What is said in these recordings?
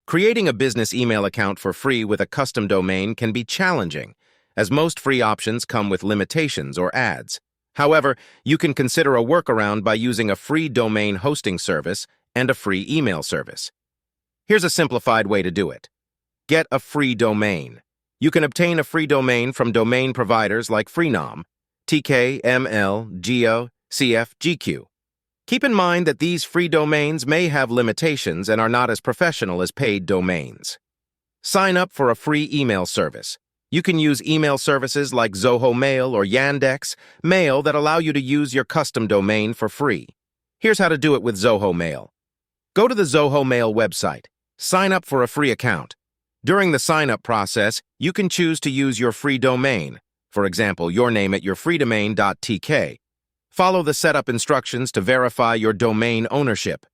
Creating a business email account for free with a custom domain can be challenging, as most free options come with limitations or ads. However, you can consider a workaround by using a free domain hosting service and a free email service. Here's a simplified way to do it. Get a free domain. You can obtain a free domain from domain providers like Freenom, TK, ML, Geo, CF, GQ. Keep in mind that these free domains may have limitations and are not as professional as paid domains. Sign up for a free email service. You can use email services like Zoho Mail or Yandex Mail that allow you to use your custom domain for free. Here's how to do it with Zoho Mail. Go to the Zoho Mail website. Sign up for a free account. During the sign-up process, you can choose to use your free domain, for example, your name at yourfreedomain.tk. Follow the setup instructions to verify your domain ownership.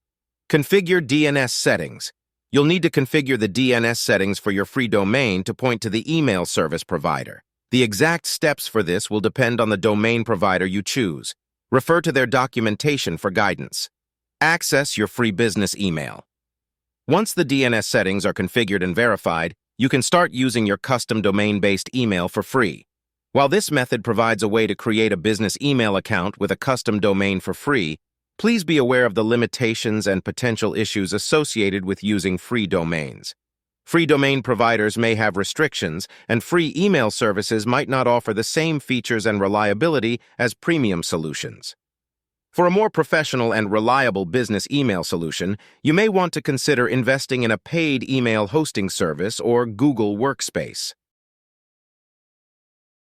Configure DNS settings. You'll need to configure the DNS settings for your free domain to point to the email service provider. The exact steps for this will depend on the domain provider you choose. Refer to their documentation for guidance. Access your free business email. Once the DNS settings are configured and verified, you can start using your custom domain-based email for free. While this method provides a way to create a business email account with a custom domain for free, please be aware of the limitations and potential issues associated with using free domains. Free domain providers may have restrictions, and free email services might not offer the same features and reliability as premium solutions. For a more professional and reliable business email solution, you may want to consider investing in a paid email hosting service or Google Workspace.